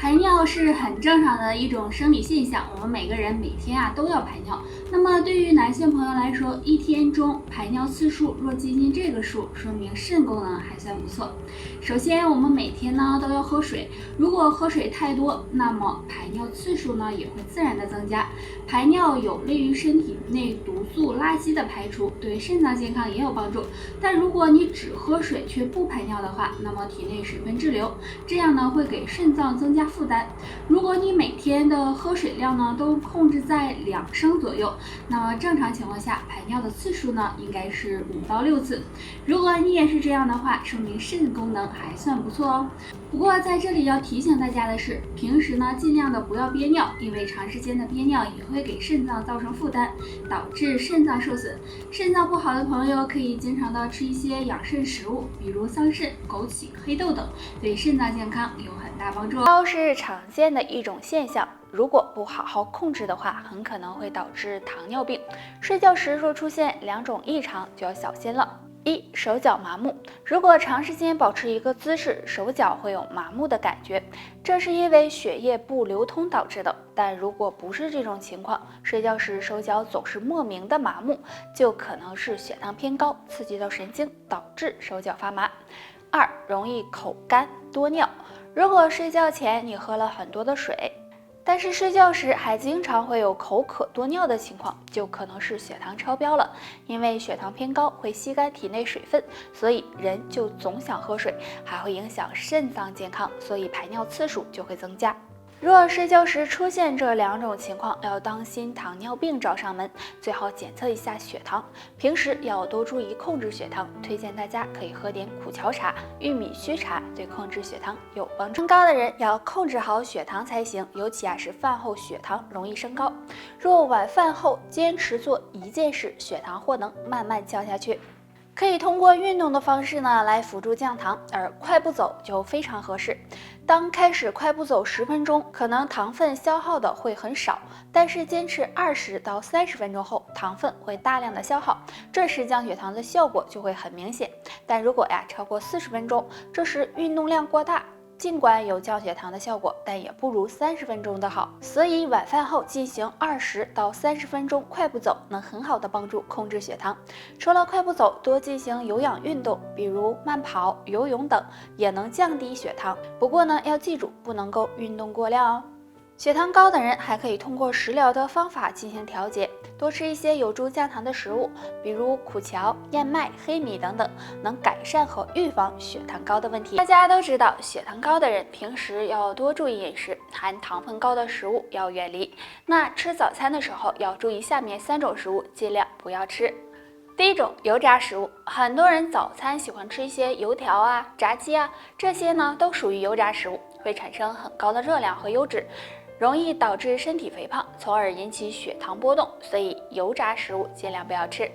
排尿是很正常的一种生理现象，我们每个人每天都要排尿。那么对于男性朋友来说，一天中排尿次数若接近这个数，说明肾功能还算不错。首先，我们每天都要喝水，如果喝水太多，那么排尿次数也会自然的增加。排尿有利于身体内毒素、垃圾的排除，对肾脏健康也有帮助。但如果你只喝水却不排尿的话，那么体内水分滞留，这样会给肾脏增加负担。如果你每天的喝水量都控制在2升左右，那么正常情况下排尿的次数应该是5到6次。如果你也是这样的话，说明肾功能还算不错哦。不过在这里要提醒大家的是，平时尽量的不要憋尿，因为长时间的憋尿也会给肾脏造成负担，导致肾脏受损。肾脏不好的朋友可以经常的吃一些养肾食物，比如桑葚、枸杞、黑豆等，对肾脏健康有很大帮助哦。高是常见的一种现象，如果不好好控制的话，很可能会导致糖尿病。睡觉时若出现2种异常，就要小心了。1. 手脚麻木，如果长时间保持一个姿势，手脚会有麻木的感觉，这是因为血液不流通导致的。但如果不是这种情况，睡觉时手脚总是莫名的麻木，就可能是血糖偏高，刺激到神经，导致手脚发麻。2. 容易口干多尿，如果睡觉前你喝了很多的水，但是睡觉时还经常会有口渴多尿的情况，就可能是血糖超标了。因为血糖偏高会吸干体内水分，所以人就总想喝水，还会影响肾脏健康，所以排尿次数就会增加。若睡觉时出现这2种情况，要当心糖尿病找上门，最好检测一下血糖。平时要多注意控制血糖，推荐大家可以喝点苦荞茶、玉米须茶，对控制血糖有帮助。升高的人要控制好血糖才行，尤其是饭后血糖容易升高。若晚饭后坚持做一件事，血糖或能慢慢降下去。可以通过运动的方式来辅助降糖，而快步走就非常合适。当开始快步走10分钟，可能糖分消耗的会很少，但是坚持20到30分钟后，糖分会大量的消耗，这时降血糖的效果就会很明显。但如果超过40分钟，这时运动量过大，尽管有降血糖的效果，但也不如30分钟的好。所以晚饭后进行20到30分钟快步走，能很好的帮助控制血糖。除了快步走，多进行有氧运动，比如慢跑、游泳等，也能降低血糖。不过要记住，不能够运动过量哦。血糖高的人还可以通过食疗的方法进行调节，多吃一些有助降糖的食物，比如苦荞、燕麦、黑米等等，能改善和预防血糖高的问题。大家都知道，血糖高的人平时要多注意饮食，含糖分高的食物要远离。那吃早餐的时候要注意下面3种食物，尽量不要吃。第1种，油炸食物，很多人早餐喜欢吃一些油条炸鸡这些都属于油炸食物，会产生很高的热量和油脂，容易导致身体肥胖，从而引起血糖波动，所以油炸食物尽量不要吃。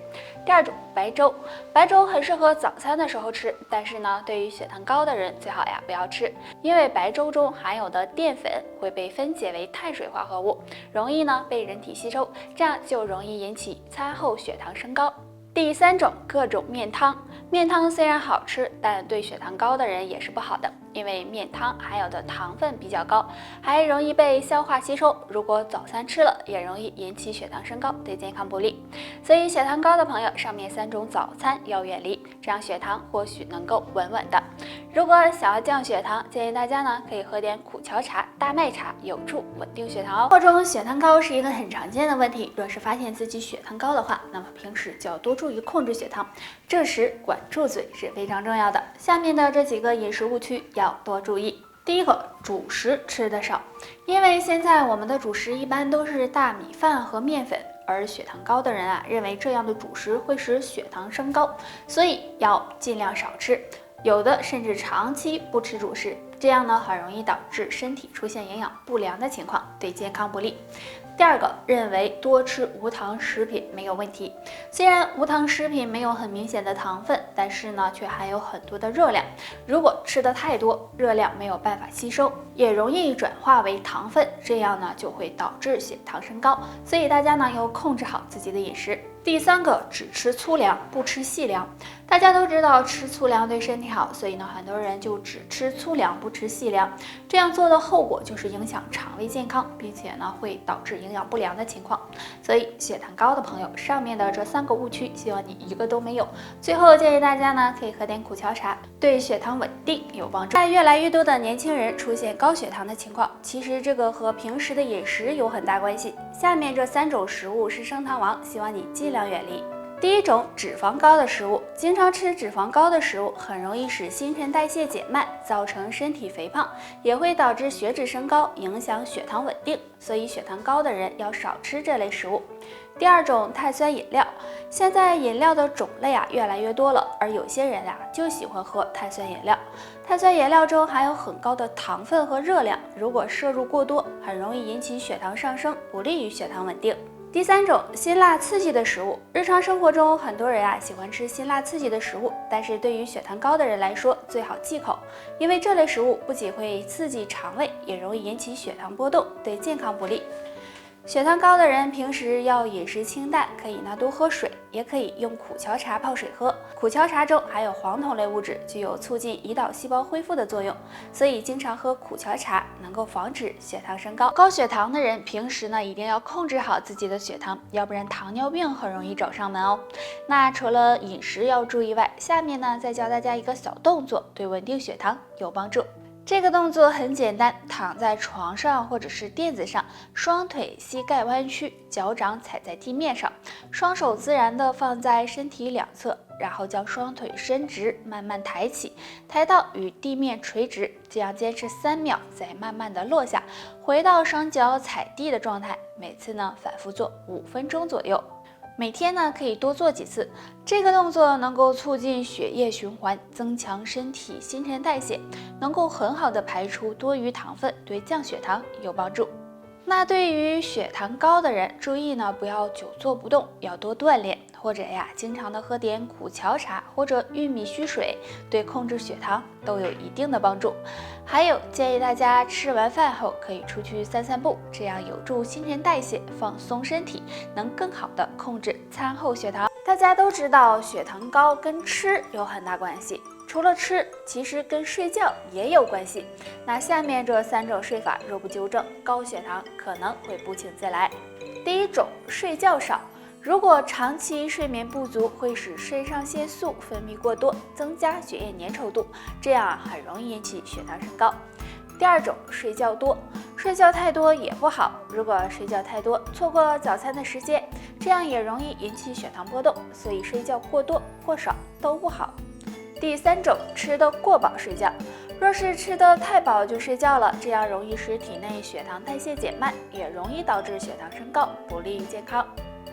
第2种，白粥，白粥很适合早餐的时候吃，但是对于血糖高的人最好不要吃，因为白粥中含有的淀粉会被分解为碳水化合物，容易被人体吸收，这样就容易引起餐后血糖升高。第3种，各种面汤。面汤虽然好吃，但对血糖高的人也是不好的，因为面汤含有的糖分比较高，还容易被消化吸收。如果早餐吃了，也容易引起血糖升高，对健康不利。所以血糖高的朋友，上面3种早餐要远离，这样血糖或许能够稳稳的。如果想要降血糖，建议大家可以喝点苦荞茶、大麦茶，有助稳定血糖哦。生活中血糖高是一个很常见的问题，若是发现自己血糖高的话，那么平时就要多注意控制血糖，这时管住嘴是非常重要的。下面的这几个饮食误区要多注意。第1个，主食吃得少，因为现在我们的主食一般都是大米饭和面粉，而血糖高的人认为这样的主食会使血糖升高，所以要尽量少吃，有的甚至长期不吃主食，这样很容易导致身体出现营养不良的情况，对健康不利。第2个，认为多吃无糖食品没有问题。虽然无糖食品没有很明显的糖分，但是却含有很多的热量。如果吃的太多，热量没有办法吸收，也容易转化为糖分，这样就会导致血糖升高。所以大家要控制好自己的饮食。第3个，只吃粗粮不吃细粮。大家都知道吃粗粮对身体好，所以呢，很多人就只吃粗粮不吃细粮。这样做的后果就是影响肠胃健康，并且呢会导致营养不良的情况。所以血糖高的朋友，上面的这3个误区，希望你一个都没有。最后建议大家呢可以喝点苦荞茶，对血糖稳定有帮助。在越来越多的年轻人出现高血糖的情况，其实这个和平时的饮食有很大关系。下面这3种食物是升糖王，希望你尽量远离。第1种，脂肪高的食物。经常吃脂肪高的食物，很容易使新陈代谢减慢，造成身体肥胖，也会导致血脂升高，影响血糖稳定。所以血糖高的人要少吃这类食物。第2种，碳酸饮料。现在饮料的种类越来越多了，而有些人就喜欢喝碳酸饮料。碳酸饮料中含有很高的糖分和热量，如果摄入过多，很容易引起血糖上升，不利于血糖稳定。第3种，辛辣刺激的食物。日常生活中，很多人喜欢吃辛辣刺激的食物，但是对于血糖高的人来说，最好忌口，因为这类食物不仅会刺激肠胃，也容易引起血糖波动，对健康不利。血糖高的人平时要饮食清淡，可以多喝水，也可以用苦荞茶泡水喝。苦荞茶中含有黄酮类物质，具有促进胰岛细胞恢复的作用，所以经常喝苦荞茶能够防止血糖升高。高血糖的人平时一定要控制好自己的血糖，要不然糖尿病很容易找上门哦。那除了饮食要注意外，下面再教大家一个小动作，对稳定血糖有帮助。这个动作很简单，躺在床上或者是垫子上，双腿膝盖弯曲，脚掌踩在地面上，双手自然地放在身体两侧，然后将双腿伸直，慢慢抬起，抬到与地面垂直，这样坚持3秒，再慢慢地落下，回到双脚踩地的状态。每次反复做5分钟左右。每天可以多做几次，这个动作能够促进血液循环，增强身体新陈代谢，能够很好的排出多余糖分，对降血糖有帮助。那对于血糖高的人，注意不要久坐不动，要多锻炼，或者经常的喝点苦荞茶或者玉米须水，对控制血糖都有一定的帮助。还有建议大家吃完饭后可以出去散散步，这样有助新陈代谢，放松身体，能更好的控制餐后血糖。大家都知道血糖高跟吃有很大关系，除了吃，其实跟睡觉也有关系。那下面这3种睡法若不纠正，高血糖可能会不请自来。第1种，睡觉少。如果长期睡眠不足，会使肾上腺素分泌过多，增加血液粘稠度，这样很容易引起血糖升高。第2种，睡觉多。睡觉太多也不好，如果睡觉太多，错过早餐的时间，这样也容易引起血糖波动，所以睡觉过多或少都不好。第3种，吃得过饱睡觉。若是吃得太饱就睡觉了，这样容易使体内血糖代谢减慢，也容易导致血糖升高，不利于健康。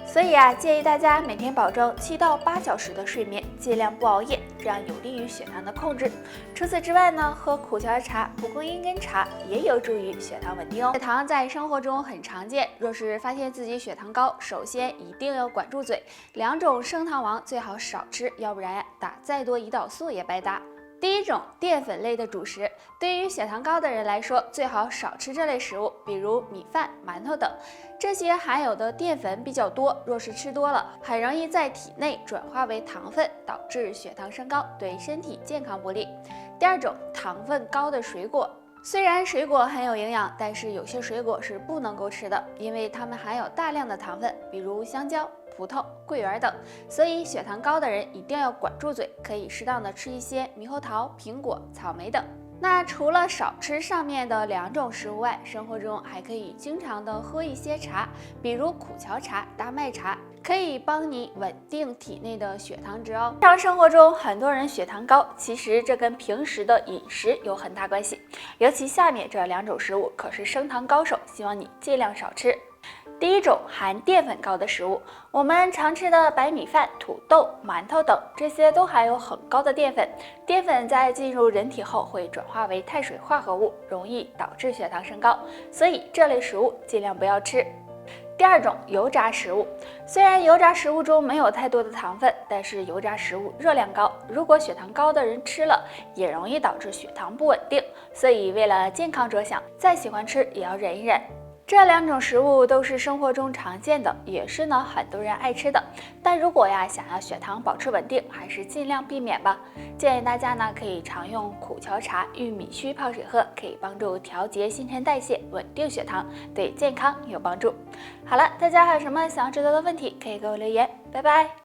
所以建议大家每天保证7到8小时的睡眠，尽量不熬夜，这样有利于血糖的控制。除此之外喝苦荞茶、蒲公英根茶也有助于血糖稳定哦。血糖在生活中很常见，若是发现自己血糖高，首先一定要管住嘴，2种升糖王最好少吃，要不然打再多胰岛素也白搭。第1种，淀粉类的主食。对于血糖高的人来说，最好少吃这类食物，比如米饭、馒头等，这些含有的淀粉比较多，若是吃多了，很容易在体内转化为糖分，导致血糖升高，对身体健康不利。第2种，糖分高的水果。虽然水果很有营养，但是有些水果是不能够吃的，因为它们含有大量的糖分，比如香蕉、葡萄、桂圆等，所以血糖高的人一定要管住嘴，可以适当的吃一些猕猴桃、苹果、草莓等。那除了少吃上面的2种食物外，生活中还可以经常的喝一些茶，比如苦荞茶、大麦茶，可以帮你稳定体内的血糖值哦。日常生活中很多人血糖高，其实这跟平时的饮食有很大关系，尤其下面这2种食物可是升糖高手，希望你尽量少吃。第1种，含淀粉高的食物。我们常吃的白米饭、土豆、馒头等，这些都含有很高的淀粉。淀粉在进入人体后会转化为碳水化合物，容易导致血糖升高，所以这类食物尽量不要吃。第2种，油炸食物。虽然油炸食物中没有太多的糖分，但是油炸食物热量高，如果血糖高的人吃了，也容易导致血糖不稳定，所以为了健康着想，再喜欢吃也要忍一忍。这2种食物都是生活中常见的，也是很多人爱吃的。但如果想要血糖保持稳定，还是尽量避免吧。建议大家可以常用苦荞茶、玉米须泡水喝，可以帮助调节新陈代谢，稳定血糖，对健康有帮助。好了，大家还有什么想要知道的问题，可以给我留言。拜拜。